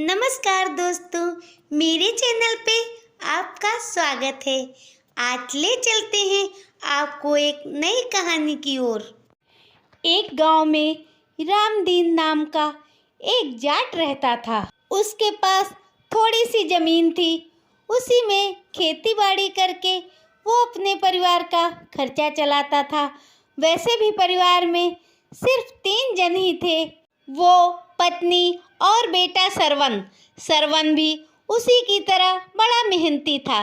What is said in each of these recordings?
नमस्कार दोस्तों, मेरे चैनल पे आपका स्वागत है। आज ले चलते हैं आपको एक नई कहानी की ओर। एक गांव में रामदीन नाम का एक जाट रहता था। उसके पास थोड़ी सी जमीन थी। उसी में खेती बाड़ी करके वो अपने परिवार का खर्चा चलाता था। वैसे भी परिवार में सिर्फ 3 जन ही थे, वो, पत्नी और बेटा सरवन। सरवन भी उसी की तरह बड़ा मेहनती था।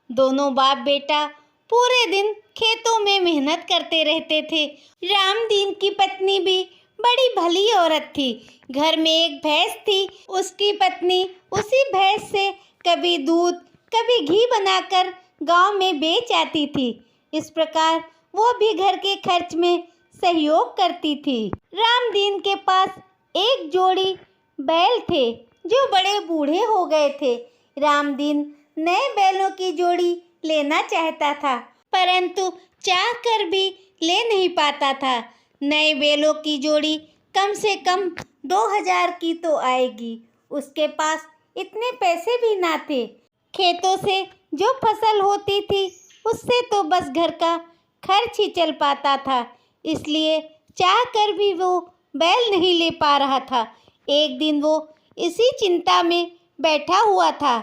दोनों बाप बेटा पूरे दिन खेतों में मेहनत करते रहते थे। रामदीन की पत्नी भी बड़ी भली औरत थी। घर में एक भैंस थी। उसकी पत्नी उसी भैंस से कभी दूध कभी घी बनाकर गांव में बेच आती थी। इस प्रकार वो भी घर के खर्च में सहयोग करती थी। रामदीन के पास एक जोड़ी बैल थे जो बड़े बूढ़े हो गए थे। रामदीन नए बैलों की जोड़ी लेना चाहता था, परंतु चाह कर भी ले नहीं पाता था। नए बैलों की जोड़ी कम से कम 2000 की तो आएगी। उसके पास इतने पैसे भी ना थे। खेतों से जो फसल होती थी उससे तो बस घर का खर्च ही चल पाता था। इसलिए चाह कर भी वो बैल नहीं ले पा रहा था। एक दिन वो इसी चिंता में बैठा हुआ था।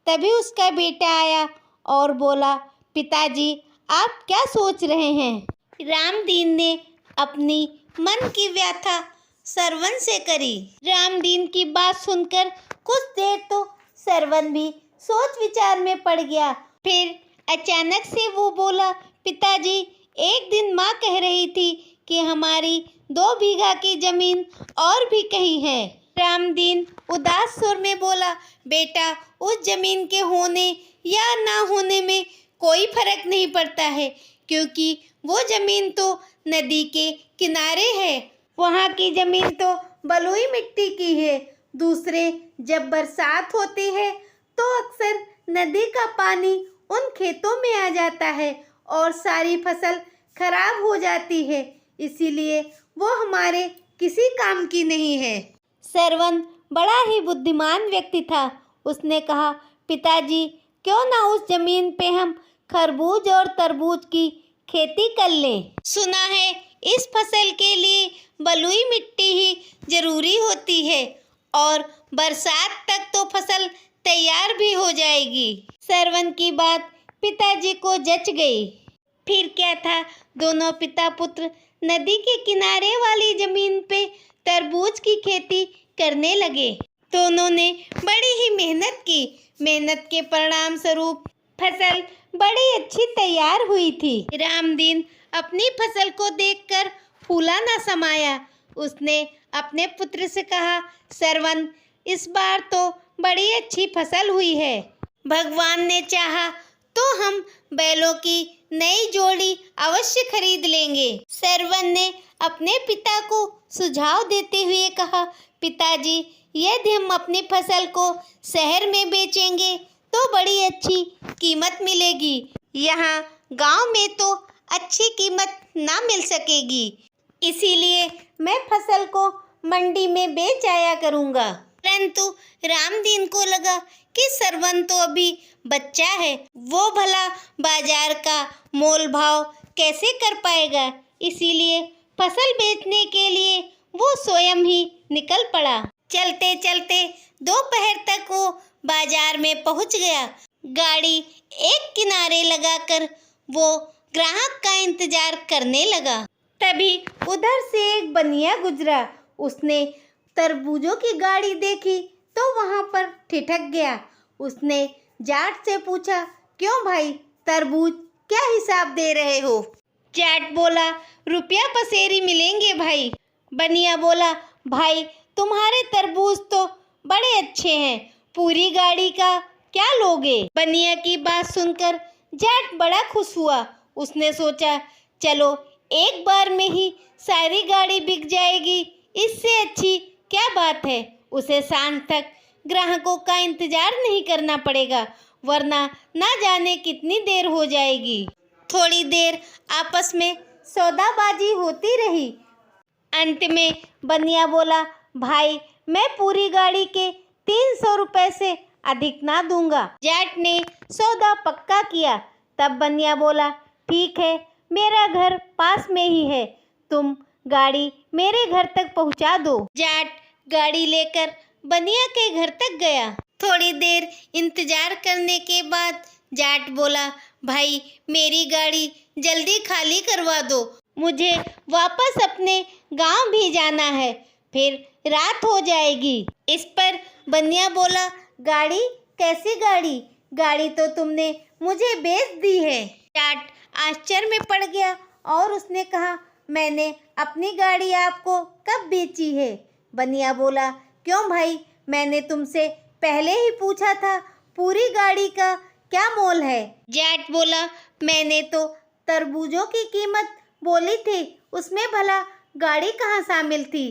तभी उसका बेटा आया और बोला, पिताजी आप क्या सोच रहे हैं? रामदीन ने अपनी मन की व्यथा सरवन से करी। रामदीन की बात सुनकर कुछ देर तो सरवन भी सोच विचार में पड़ गया। फिर अचानक से वो बोला, पिताजी एक दिन माँ कह रही थी कि हमारी 2 बीघा की जमीन और भी कहीं है। रामदीन उदास सुर में बोला, बेटा उस जमीन के होने या ना होने में कोई फर्क नहीं पड़ता है, क्योंकि वो जमीन तो नदी के किनारे है। वहाँ की जमीन तो बलुई मिट्टी की है। दूसरे जब बरसात होती है तो अक्सर नदी का पानी उन खेतों में आ जाता है और सारी फसल खराब हो जाती है। इसीलिए वो हमारे किसी काम की नहीं है। सरवन बड़ा ही बुद्धिमान व्यक्ति था। उसने कहा, पिताजी क्यों ना उस जमीन पे हम खरबूज और तरबूज की खेती कर लें। सुना है इस फसल के लिए बलुई मिट्टी ही जरूरी होती है और बरसात तक तो फसल तैयार भी हो जाएगी। सरवन की बात पिताजी को जच गई। फिर क्या था, दोनों पिता पुत्र नदी के किनारे वाली जमीन पे तरबूज की खेती करने लगे। दोनों ने बड़ी ही मेहनत की। मेहनत के परिणाम स्वरूप फसल बड़ी अच्छी तैयार हुई थी। रामदीन अपनी फसल को देखकर फूला ना समाया। उसने अपने पुत्र से कहा, सरवन इस बार तो बड़ी अच्छी फसल हुई है। भगवान ने चाहा तो हम बैलों की नई जोड़ी अवश्य खरीद लेंगे। सरवन ने अपने पिता को सुझाव देते हुए कहा, पिताजी यदि हम अपनी फसल को शहर में बेचेंगे तो बड़ी अच्छी कीमत मिलेगी। यहाँ गांव में तो अच्छी कीमत ना मिल सकेगी। इसीलिए मैं फसल को मंडी में बेच आया करूँगा। परंतु रामदीन को लगा कि सरवन तो अभी बच्चा है, वो भला बाजार का मोल भाव कैसे कर पाएगा। इसीलिए फसल बेचने के लिए वो स्वयं ही निकल पड़ा। चलते चलते दोपहर तक वो बाजार में पहुंच गया। गाड़ी एक किनारे लगाकर वो ग्राहक का इंतजार करने लगा। तभी उधर से एक बनिया गुजरा। उसने तरबूजों की गाड़ी देखी तो वहां पर ठिठक गया। उसने जाट से पूछा, क्यों भाई, तरबूज क्या हिसाब दे रहे हो? जाट बोला, रुपया पसेरी मिलेंगे भाई। बनिया बोला, भाई तुम्हारे तरबूज तो बड़े अच्छे हैं, पूरी गाड़ी का क्या लोगे? बनिया की बात सुनकर जाट बड़ा खुश हुआ। उसने सोचा, चलो एक बार में ही सारी गाड़ी बिक जाएगी, इससे अच्छी क्या बात है। उसे शाम तक ग्राहकों का इंतजार नहीं करना पड़ेगा, वरना ना जाने कितनी देर हो जाएगी। थोड़ी देर आपस में सौदाबाजी होती रही। अंत में बनिया बोला, भाई मैं पूरी गाड़ी के 300 रुपए से अधिक ना दूंगा। जाट ने सौदा पक्का किया। तब बनिया बोला, ठीक है, मेरा घर पास में ही है, तुम गाड़ी मेरे घर तक पहुंचा दो। जाट गाड़ी लेकर बनिया के घर तक गया। थोड़ी देर इंतजार करने के बाद जाट बोला, भाई मेरी गाड़ी जल्दी खाली करवा दो, मुझे वापस अपने गांव भी जाना है, फिर रात हो जाएगी। इस पर बनिया बोला, गाड़ी? कैसी गाड़ी? गाड़ी तो तुमने मुझे बेच दी है। जाट आश्चर्य में पड़ गया और उसने कहा, मैंने अपनी गाड़ी आपको कब बेची है? बनिया बोला, क्यों भाई, मैंने तुमसे पहले ही पूछा था, पूरी गाड़ी का क्या मोल है? जाट बोला, मैंने तो तरबूजों की कीमत बोली थी, उसमें भला गाड़ी कहाँ शामिल थी?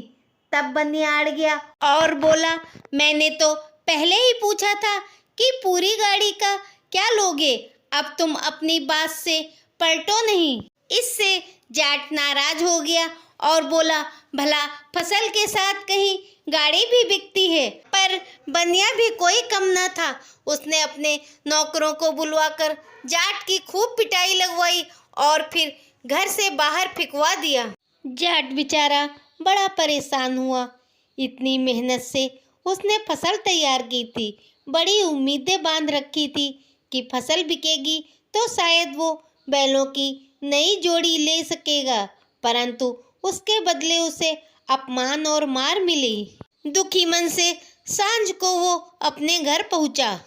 तब बनिया अड़ गया और बोला, मैंने तो पहले ही पूछा था कि पूरी गाड़ी का क्या लोगे, अब तुम अपनी बात से पलटो नहीं। इससे जाट नाराज हो गया और बोला, भला फसल के साथ कहीं गाड़ी भी बिकती है? पर बनिया भी कोई कम न था, उसने अपने नौकरों को बुलवाकर जाट की खूब पिटाई लगवाई और फिर घर से बाहर फेंकवा दिया। जाट बेचारा बड़ा परेशान हुआ। इतनी मेहनत से उसने फसल तैयार की थी, बड़ी उम्मीदें बांध रखी थी कि फसल बिकेगी तो शायद वो बैलों की नई जोड़ी ले सकेगा, परंतु उसके बदले उसे अपमान और मार मिली। दुखी मन से सांझ को वो अपने घर पहुंचा।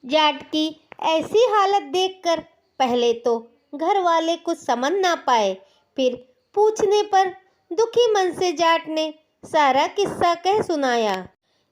जाट की ऐसी हालत देखकर पहले तो घर वाले कुछ समझ ना पाए, फिर पूछने पर दुखी मन से जाट ने सारा किस्सा कह सुनाया।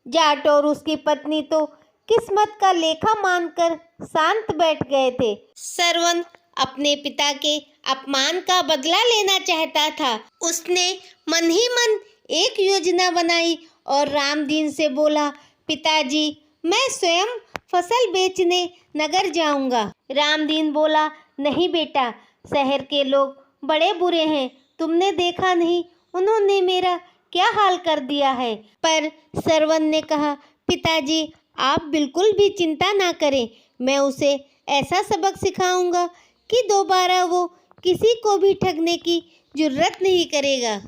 जाट और उसकी पत्नी तो किस्मत का लेखा मानकर शांत बैठ गए थे। सरवन अपने पिता के अपमान का बदला लेना चाहता था। उसने मन ही मन एक योजना बनाई और रामदीन से बोला, पिताजी, मैं स्वयं फसल बेचने नगर जाऊंगा। रामदीन बोला, नहीं बेटा, शहर के लोग बड़े बुरे हैं, तुमने देखा नहीं उन्होंने मेरा क्या हाल कर दिया है। पर सरवन ने कहा, पिताजी आप बिल्कुल भी चिंता ना करें, मैं उसे ऐसा सबक सिखाऊंगा कि दोबारा वो किसी को भी ठगने की जुर्रत नहीं करेगा।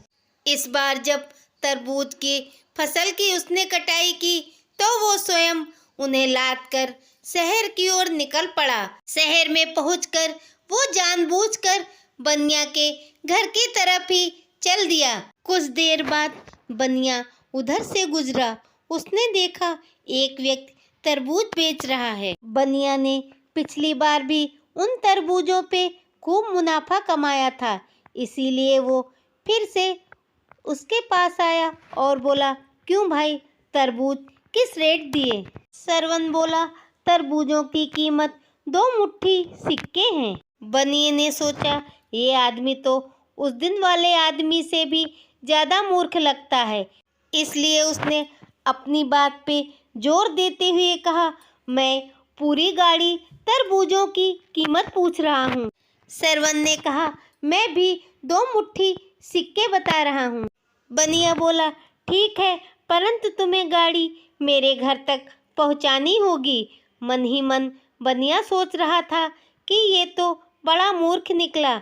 इस बार जब तरबूज की फसल की उसने कटाई की तो वो स्वयं उन्हें लाद कर शहर की ओर निकल पड़ा। शहर में पहुंचकर वो जानबूझकर बनिया के घर की तरफ ही चल दिया। कुछ देर बाद बनिया उधर से गुजरा। उसने देखा एक व्यक्ति तरबूज बेच रहा है। बनिया ने पिछली बार भी उन तरबूजों पे खूब मुनाफा कमाया था, इसीलिए वो फिर से उसके पास आया और बोला, क्यों भाई, तरबूज किस रेट दिए? सरवन बोला, तरबूजों की कीमत 2 मुट्ठी सिक्के हैं। बनिए ने सोचा, ये आदमी तो उस दिन वाले आदमी से भी ज़्यादा मूर्ख लगता है, इसलिए उसने अपनी बात पे जोर देते हुए कहा, मैं पूरी गाड़ी तरबूजों की कीमत पूछ रहा हूँ। सरवन ने कहा, मैं भी 2 मुट्ठी सिक्के बता रहा हूँ। बनिया बोला, ठीक है, परंतु तुम्हें गाड़ी मेरे घर तक पहुँचानी होगी। मन ही मन बनिया सोच रहा था कि ये तो बड़ा मूर्ख निकला,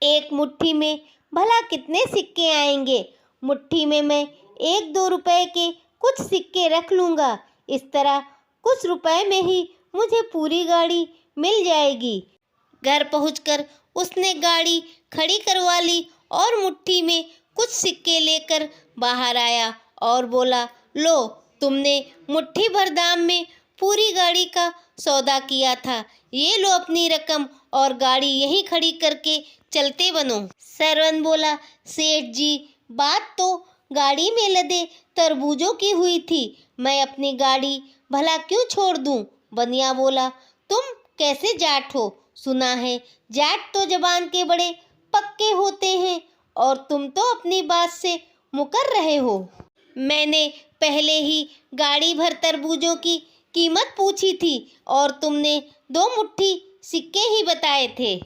एक मुट्ठी में भला कितने सिक्के आएंगे, मुट्ठी में मैं 1-2 रुपए के कुछ सिक्के रख लूँगा, इस तरह कुछ रुपए में ही मुझे पूरी गाड़ी मिल जाएगी। घर पहुंचकर उसने गाड़ी खड़ी करवा ली और मुट्ठी में कुछ सिक्के लेकर बाहर आया और बोला, लो, तुमने मुट्ठी भर दाम में पूरी गाड़ी का सौदा किया था, ये लो अपनी रकम और गाड़ी यहीं खड़ी करके चलते बनो। सरवन बोला, सेठ जी, बात तो गाड़ी में लदे तरबूजों की हुई थी, मैं अपनी गाड़ी भला क्यों छोड़ दूं? बनिया बोला, तुम कैसे जाट हो? सुना है जाट तो जबान के बड़े पक्के होते हैं और तुम तो अपनी बात से मुकर रहे हो। मैंने पहले ही गाड़ी भर तरबूजों की कीमत पूछी थी और तुमने 2 मुट्ठी सिक्के ही बताए थे।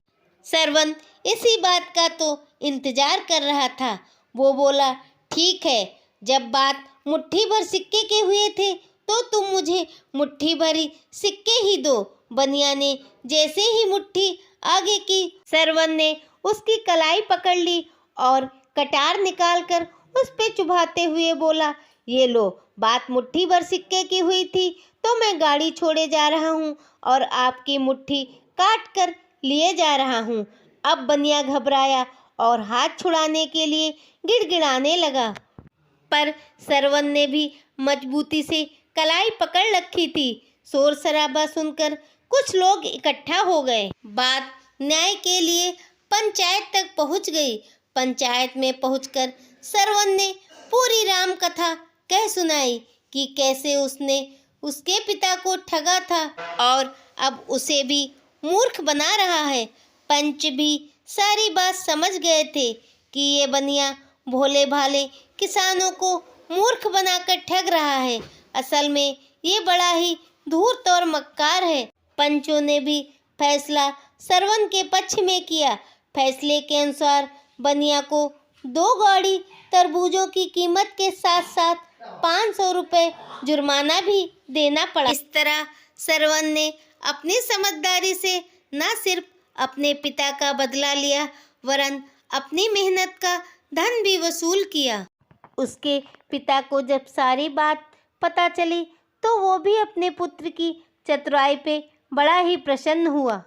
सरवन इसी बात का तो इंतजार कर रहा था। वो बोला, ठीक है, जब बात मुट्ठी भर सिक्के के हुए थे तो तुम मुझे मुट्ठी भरी सिक्के ही दो। बनिया ने जैसे ही मुट्ठी आगे की, सरवन ने उसकी कलाई पकड़ ली और कटार निकालकर उस पे चुभाते हुए बोला, ये लो, बात मुट्ठी भर सिक्के की हुई थी तो मैं गाड़ी छोड़े जा रहा हूँ और आपकी मुट्ठी काट कर लिए जा रहा हूँ। अब बनिया घबराया और हाथ छुड़ाने के लिए गिड़गिड़ाने लगा, पर सरवन ने भी मजबूती से कलाई पकड़ रखी थी। शोर शराबा सुनकर कुछ लोग इकट्ठा हो गए। बात न्याय के लिए पंचायत तक पहुंच गई। पंचायत में पहुंचकर सरवन ने पूरी राम कथा कह सुनाई कि कैसे उसने उसके पिता को ठगा था और अब उसे भी मूर्ख बना रहा है। पंच भी सारी बात समझ गए थे कि ये बनिया भोले भाले किसानों को मूर्ख बनाकर ठग रहा है। असल में ये बड़ा ही धूर्त और मक्कार है। पंचों ने भी फैसला सरवन के पक्ष में किया। फैसले के अनुसार बनिया को 2 गाड़ी तरबूजों की कीमत के साथ साथ 500 रुपये जुर्माना भी देना पड़ा। इस तरह सरवन ने अपनी समझदारी से न सिर्फ अपने पिता का बदला लिया वरन अपनी मेहनत का धन भी वसूल किया। उसके पिता को जब सारी बात पता चली तो वो भी अपने पुत्र की चतुराई पे बड़ा ही प्रसन्न हुआ।